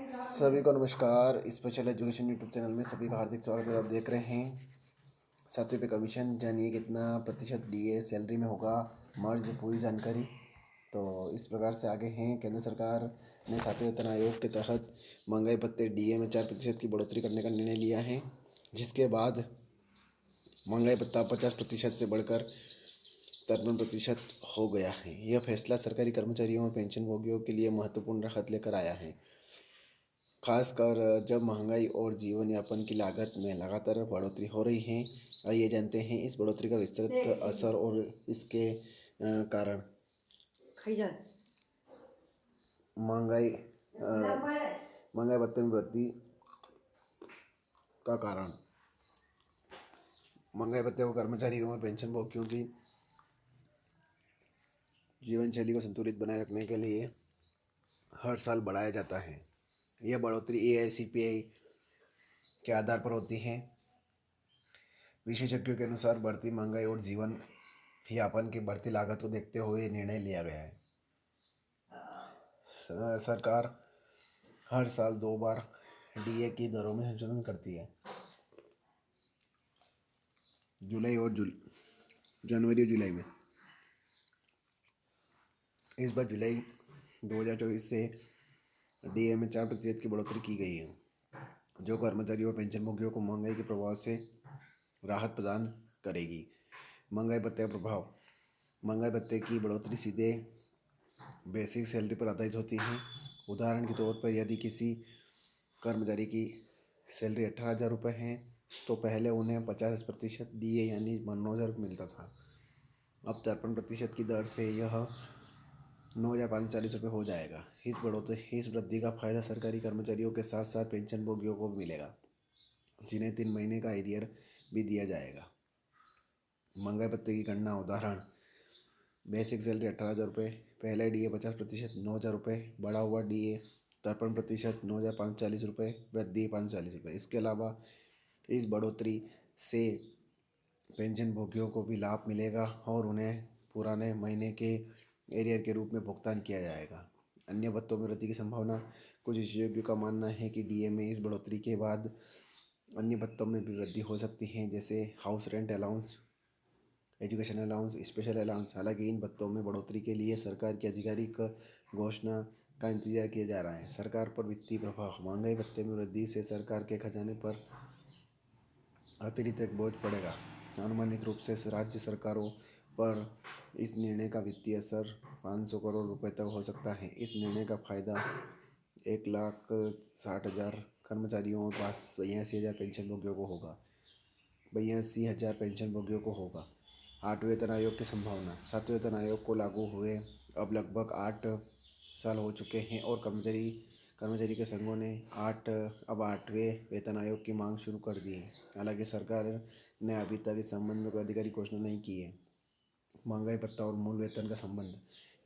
सभी को नमस्कार। स्पेशल एजुकेशन यूट्यूब चैनल में सभी का हार्दिक स्वागत है। आप देख रहे हैं 7 रुपये कमीशन। जानिए कितना प्रतिशत डीए सैलरी में होगा, मर्ज पूरी जानकारी। तो इस प्रकार से आगे हैं। केंद्र सरकार ने 7वें वेतन आयोग के तहत महंगाई भत्ते डीए में 4% की बढ़ोतरी करने का निर्णय लिया है, जिसके बाद महंगाई भत्ता 50% से बढ़कर 53% हो गया है। यह फैसला सरकारी कर्मचारियों और पेंशनभोगियों के लिए महत्वपूर्ण राहत लेकर आया है, खासकर जब महंगाई और जीवन यापन की लागत में लगातार बढ़ोतरी हो रही है। आइए जानते हैं इस बढ़ोतरी का विस्तृत असर और इसके कारण। महंगाई महंगाई भत्ते में वृद्धि का कारण। महंगाई भत्ते को कर्मचारियों और पेंशनभोगियों की जीवन शैली को संतुलित बनाए रखने के लिए हर साल बढ़ाया जाता है। यह बढ़ोतरी AICPI के आधार पर होती है। विशेषज्ञों के अनुसार बढ़ती महंगाई और जीवन यापन की बढ़ती लागत को देखते हुए निर्णय लिया गया है। सरकार हर साल 2 बार डीए की दरों में संशोधन करती है, जनवरी और जुलाई में। इस बार जुलाई 2024 से डीए में 4% की बढ़ोतरी की गई है, जो कर्मचारियों और पेंशनभोगियों को महंगाई के प्रभाव से राहत प्रदान करेगी। महंगाई भत्ते का प्रभाव। महंगाई भत्ते की बढ़ोतरी सीधे बेसिक सैलरी पर आधारित होती है। उदाहरण के तौर पर यदि किसी कर्मचारी की सैलरी 18,000 रुपये है, तो पहले उन्हें 50% डीए यानी 9,000 मिलता था। अब 53% की दर से यह 9,540 रुपये हो जाएगा। इस वृद्धि का फायदा सरकारी कर्मचारियों के साथ साथ पेंशनभोगियों को भी मिलेगा, जिन्हें 3 महीने का एरियर भी दिया जाएगा। महंगाई भत्ते की गणना। उदाहरण: बेसिक सैलरी 18,000 रुपये, पहले डीए 50% 9,000 रुपये, बढ़ा हुआ डीए 53% 9,540 रुपये, वृद्धि 540 रुपये। इसके अलावा इस बढ़ोतरी से पेंशनभोगियों को भी लाभ मिलेगा और उन्हें पुराने महीने के एरियर के रूप में भुगतान किया जाएगा। अन्य भत्तों में वृद्धि की संभावना। कुछ विशेषज्ञों का मानना है कि डीए में इस बढ़ोतरी के बाद अन्य भत्तों में भी वृद्धि हो सकती है, जैसे house rent allowance, education allowance, special allowance. हालांकि इन भत्तों में बढ़ोतरी के लिए सरकार की आधिकारिक घोषणा का इंतजार किया जा रहा है। सरकार पर वित्तीय प्रभाव। महंगाई भत्ते में वृद्धि से सरकार के खजाने पर अतिरिक्त एक बोझ पड़ेगा। अनुमानित रूप से राज्य सरकारों पर इस निर्णय का वित्तीय असर 500 करोड़ रुपए तक हो सकता है। इस निर्णय का फायदा 1,60,000 कर्मचारियों और 82,000 पेंशनभोगियों को होगा। 8वें वेतन आयोग की संभावना। 7वें वेतन आयोग को लागू हुए अब लगभग 8 साल हो चुके हैं और कर्मचारी के संघों ने 8वें वेतन आयोग की मांग शुरू कर दी है। हालांकि सरकार ने अभी तक इस संबंध में कोई आधिकारिक घोषणा नहीं की है। महंगाई भत्ता और मूल वेतन का संबंध।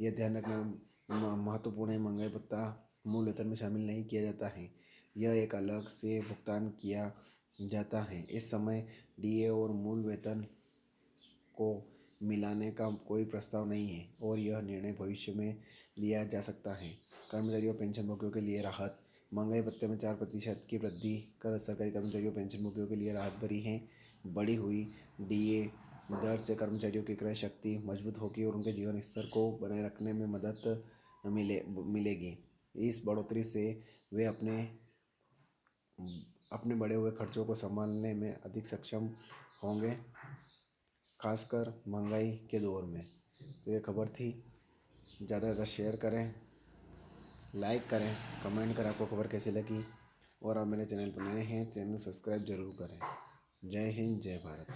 यह ध्यान रखना महत्वपूर्ण है। महंगाई भत्ता मूल वेतन में शामिल नहीं किया जाता है, यह एक अलग से भुगतान किया जाता है। इस समय डीए और मूल वेतन को मिलाने का कोई प्रस्ताव नहीं है और यह निर्णय भविष्य में लिया जा सकता है। कर्मचारियों और पेंशनभोगियों के लिए राहत। महंगाई भत्ते में 4% की वृद्धि कर सरकारी कर्मचारियों और पेंशनभोगियों के लिए राहत भरी है। बढ़ी हुई डीए दर से कर्मचारियों की क्रय शक्ति मजबूत होगी और उनके जीवन स्तर को बनाए रखने में मदद मिलेगी। इस बढ़ोतरी से वे अपने बढ़े हुए खर्चों को संभालने में अधिक सक्षम होंगे, खासकर महंगाई के दौर में। तो ये खबर थी। ज़्यादा से ज़्यादा शेयर करें, लाइक करें, कमेंट करें आपको खबर कैसी लगी। और आप मेरे चैनल पर नए हैं, चैनल सब्सक्राइब जरूर करें। जय हिंद, जय भारत।